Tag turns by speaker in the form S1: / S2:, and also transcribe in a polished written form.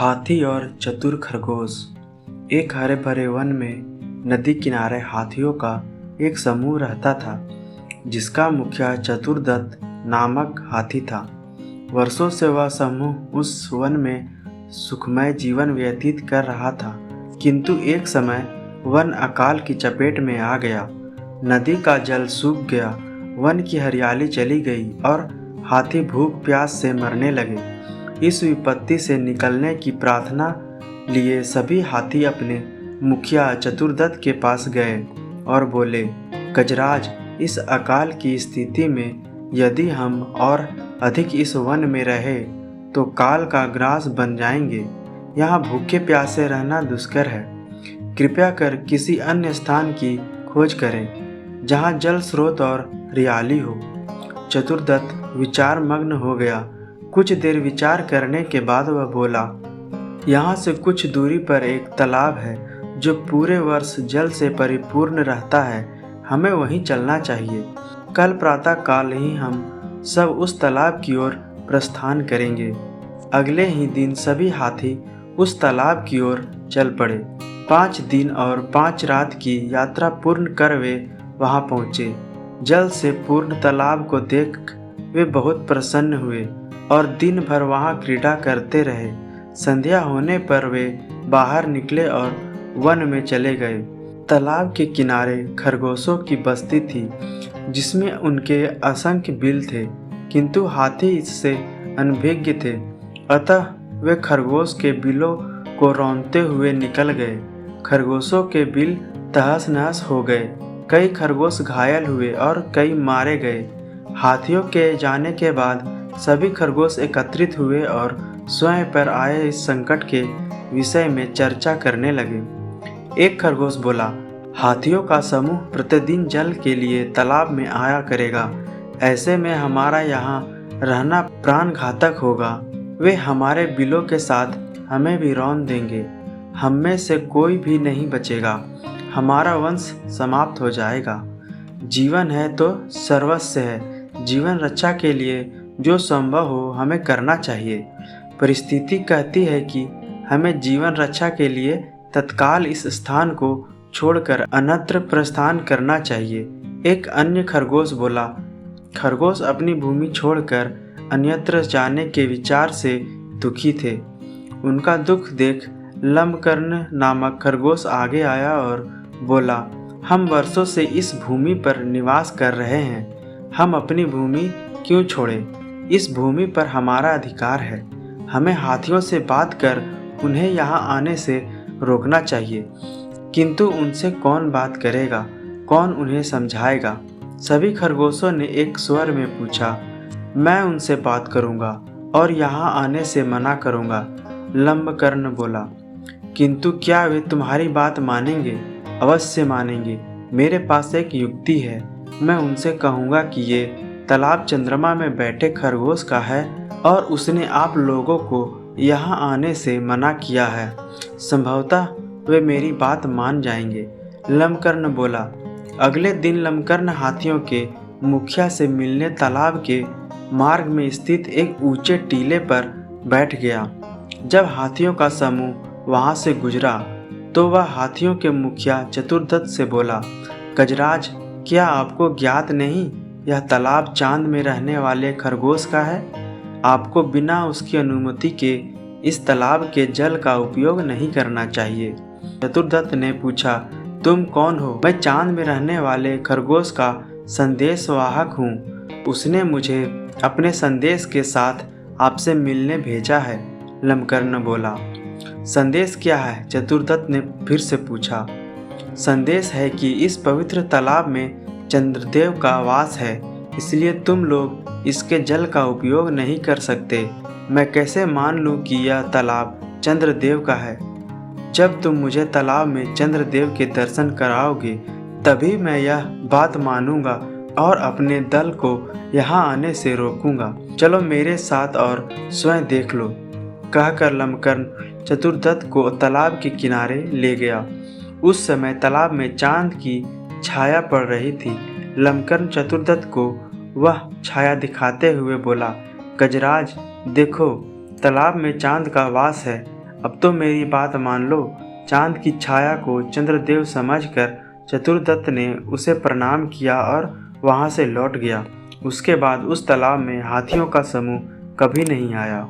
S1: हाथी और चतुर खरगोश। एक हरे भरे वन में नदी किनारे हाथियों का एक समूह रहता था, जिसका मुखिया चतुरदत्त नामक हाथी था। वर्षों से वह समूह उस वन में सुखमय जीवन व्यतीत कर रहा था, किंतु एक समय वन अकाल की चपेट में आ गया। नदी का जल सूख गया, वन की हरियाली चली गई और हाथी भूख प्यास से मरने लगे। इस विपत्ति से निकलने की प्रार्थना लिए सभी हाथी अपने मुखिया चतुरदत्त के पास गए और बोले, गजराज, इस अकाल की स्थिति में यदि हम और अधिक इस वन में रहे तो काल का ग्रास बन जाएंगे। यहाँ भूखे प्यासे रहना दुष्कर है। कृपया कर किसी अन्य स्थान की खोज करें जहाँ जल स्रोत और हरियाली हो। चतुरदत्त विचार मग्न हो गया। कुछ देर विचार करने के बाद वह बोला, यहाँ से कुछ दूरी पर एक तालाब है जो पूरे वर्ष जल से परिपूर्ण रहता है। हमें वहीं चलना चाहिए। कल प्रातः काल ही हम सब उस तालाब की ओर प्रस्थान करेंगे। अगले ही दिन सभी हाथी उस तालाब की ओर चल पड़े। 5 दिन और 5 रात की यात्रा पूर्ण कर वे वहां पहुंचे। जल से पूर्ण तालाब को देख वे बहुत प्रसन्न हुए और दिन भर वहां क्रीड़ा करते रहे। संध्या होने पर वे बाहर निकले और वन में चले गए। तालाब के किनारे खरगोशों की बस्ती थी, जिसमें उनके असंख्य बिल थे, किंतु हाथी इससे अनभिज्ञ थे। अतः वे खरगोश के बिलों को रौंदते हुए निकल गए। खरगोशों के बिल तहस नहस हो गए। कई खरगोश घायल हुए और कई मारे गए। हाथियों के जाने के बाद सभी खरगोश एकत्रित हुए और स्वयं पर आए इस संकट के विषय में चर्चा करने लगे। एक खरगोश बोला, हाथियों का समूह प्रतिदिन जल के लिए तालाब में आया करेगा। ऐसे में हमारा यहाँ रहना प्राण घातक होगा। वे हमारे बिलों के साथ हमें भी रौंद देंगे। हम में से कोई भी नहीं बचेगा। हमारा वंश समाप्त हो जाएगा। जीवन है तो सर्वस्व है। जीवन रक्षा के लिए जो संभव हो हमें करना चाहिए। परिस्थिति कहती है कि हमें जीवन रक्षा के लिए तत्काल इस स्थान को छोड़कर अन्यत्र प्रस्थान करना चाहिए। एक अन्य खरगोश बोला, खरगोश अपनी भूमि छोड़कर अन्यत्र जाने के विचार से दुखी थे। उनका दुख देख लंबकर्ण नामक खरगोश आगे आया और बोला, हम वर्षों से इस भूमि पर निवास कर रहे हैं। हम अपनी भूमि क्यों छोड़ें? इस भूमि पर हमारा अधिकार है। हमें हाथियों से बात कर उन्हें यहाँ आने से रोकना चाहिए, किंतु उनसे कौन बात करेगा? कौन उन्हें समझाएगा? सभी खरगोशों ने एक स्वर में पूछा, मैं उनसे बात करूँगा और यहाँ आने से मना करूँगा। लंबकर्ण बोला, किंतु क्या वे तुम्हारी बात मानेंगे? अवश्य मानेंगे। मेरे पास एक युक्ति है। मैं उनसे कहूँगा कि ये तालाब चंद्रमा में बैठे खरगोश का है और उसने आप लोगों को यहाँ आने से मना किया है। संभवतः वे मेरी बात मान जाएंगे। लंबकर्ण बोला। अगले दिन लंबकर्ण हाथियों के मुखिया से मिलने तालाब के मार्ग में स्थित एक ऊंचे टीले पर बैठ गया। जब हाथियों का समूह वहां से गुजरा तो वह हाथियों के मुखिया चतुरदत्त से बोला, गजराज, क्या आपको ज्ञात नहीं यह तालाब चांद में रहने वाले खरगोश का है? आपको बिना उसकी अनुमति के इस तालाब के जल का उपयोग नहीं करना चाहिए। चतुरदत्त ने पूछा, तुम कौन हो? मैं चांद में रहने वाले खरगोश का संदेशवाहक हूँ। उसने मुझे अपने संदेश के साथ आपसे मिलने भेजा है। लंबकर्ण बोला। संदेश क्या है? चतुरदत्त ने फिर से पूछा। संदेश है कि इस पवित्र तालाब में चंद्रदेव का वास है, इसलिए तुम लोग इसके जल का उपयोग नहीं कर सकते। मैं कैसे मान लूं कि यह तालाब चंद्रदेव का है? जब तुम मुझे तालाब में चंद्रदेव के दर्शन कराओगे तभी मैं यह बात मानूंगा और अपने दल को यहाँ आने से रोकूंगा। चलो मेरे साथ और स्वयं देख लो। कहकर लंबकर्ण चतुरदत्त को तालाब के किनारे ले गया। उस समय तालाब में चांद की छाया पड़ रही थी। लंबकर्ण चतुरदत्त को वह छाया दिखाते हुए बोला, गजराज, देखो, तालाब में चांद का वास है। अब तो मेरी बात मान लो। चांद की छाया को चंद्रदेव समझकर चतुर्दत्त ने उसे प्रणाम किया और वहां से लौट गया। उसके बाद उस तालाब में हाथियों का समूह कभी नहीं आया।